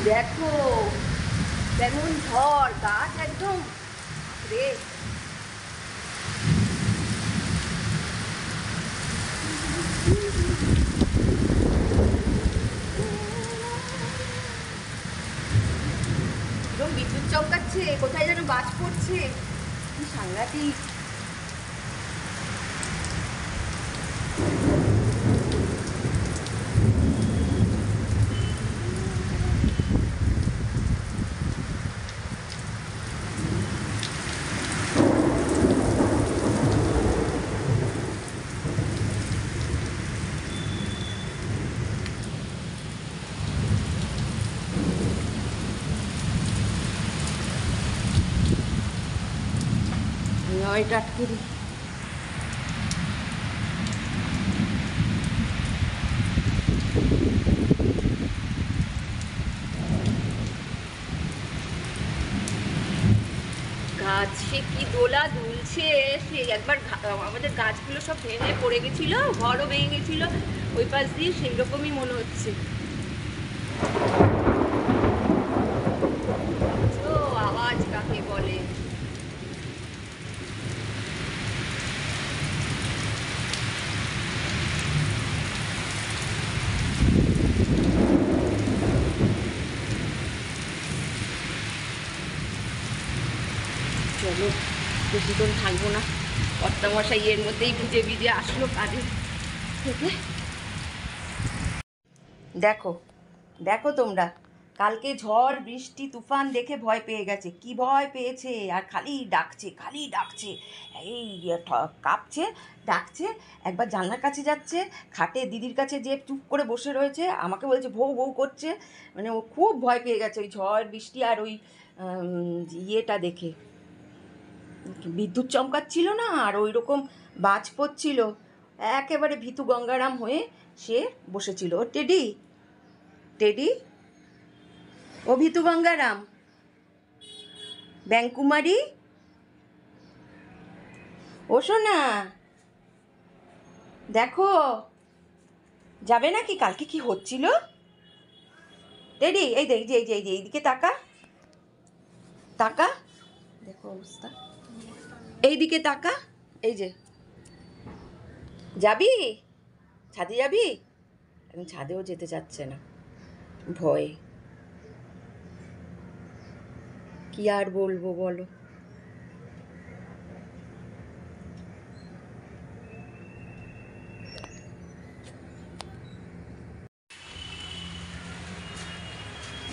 দেখো কেমন ঝড়, গাছ একদম রে। একদম বিদ্যুৎ চমকাচ্ছে, কোথায় যেন বাজ পড়ছে, কি সাংঘাতিক। এটা আটকে দিই। গাছে কি দোলা দুলছে, সে একবার আমাদের গাছগুলো সব ভেঙে পড়ে গেছিল, ঘরও ভেঙে গেছিল ওই পাশ দিয়ে, সেই রকমই মনে হচ্ছে। ও আওয়াজ কাকে বলে। চলো বেশিক্ষণ থাকবো না, কর্তামশাই এর মধ্যেই ভিজে ভিজে আসলো কাজে থেকে। দেখো দেখো তোমরা, কালকে ঝড় বৃষ্টি তুফান দেখে ভয় পেয়ে গেছে, কি ভয় পেয়েছে, আর খালি ডাকছে খালি ডাকছে, এই কাঁপছে ডাকছে। একবার জানলার কাছে যাচ্ছে, খাটে দিদির কাছে যে চুপ করে বসে রয়েছে, আমাকে বলছে ভৌ ভৌ করছে। মানে ও খুব ভয় পেয়ে গেছে ওই ঝড় বৃষ্টি আর ওই ইয়েটা দেখে, বিদ্যুৎ চমকাচ্ছিল না, আর ওই রকম বাজ পড়ছিল, একেবারে ভীতু গঙ্গারাম হয়ে সে বসেছিল। ও টেডি, টেডি, ও ভীতু গঙ্গারাম, ব্যাংকুমারী, ও শোনা, দেখো যাবে নাকি? কালকে কি হচ্ছিল টেডি? এই যে এই যে এই যে এইদিকে তাকা, তাকা, দেখো অবস্থা, এইদিকে তাকা, এই যে যাবি ছাদে, যাবি? এখন ছাদেও যেতে চাচ্ছে না ভয়ে, কি আর বলবো বলো।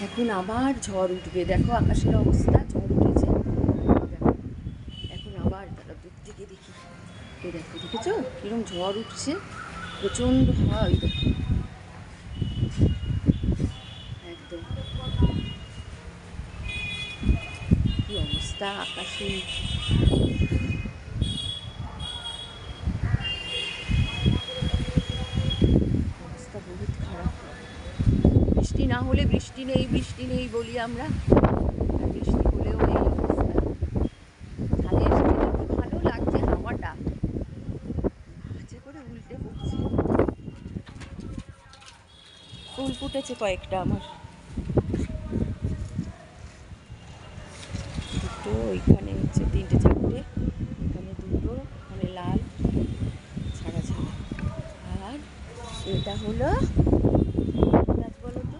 এখন আবার ঝড় উঠবে, দেখো আকাশের অবস্থা, ঝড় উঠেছে। দেখো এখন আবার, তারা দূর থেকে দেখি, এই দেখো দেখেছো কিরম ঝড় উঠছে, প্রচণ্ড হয় দেখো, একদম কি অবস্থা আকাশে। অবস্থা বহুত খারাপ। বৃষ্টি না হলে বৃষ্টি নেই বৃষ্টি নেই বলি আমরা, আর বৃষ্টি হলেও এই অবস্থা। ছাদে এসে কি ভালো লাগছে হাওয়াটা, আছে করে উল্টে পড়ছে। ফুল ফুটেছে কয়েকটা আমার, দুটো ওইখানে হচ্ছে, তিনটে চারটে, এখানে দুটো, এখানে লাল ছাড়া ছাড়া। আর এটা হলো গাছ বলো তো,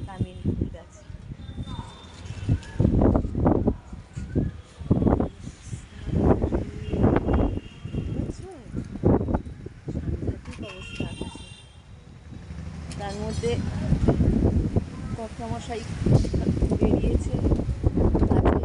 কামিনী ফুল গাছ। সাংঘাতিক অবস্থা আকাশে, তার মধ্যে কর্তামশাই বেরিয়েছে কাজে।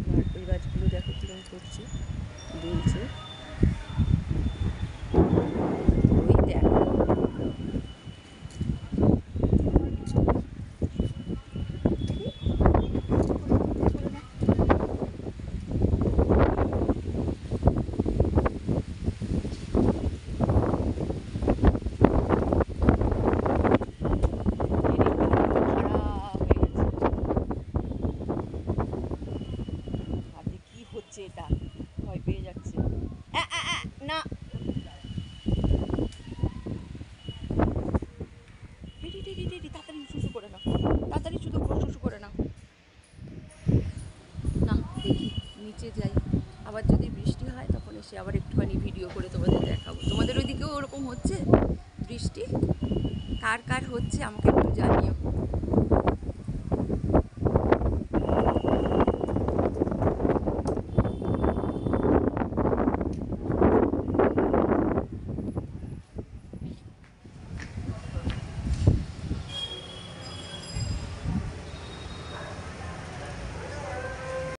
নারকেল গাছগুলো দেখো কিরম করছে, দুলছে, ওই দেখো এসে আবার একটুখানি ভিডিও করে তোমাদের দেখাবো। তোমাদের ওইদিকেও ওরকম হচ্ছে বৃষ্টি? কার কার হচ্ছে আমাকে একটু জানিও।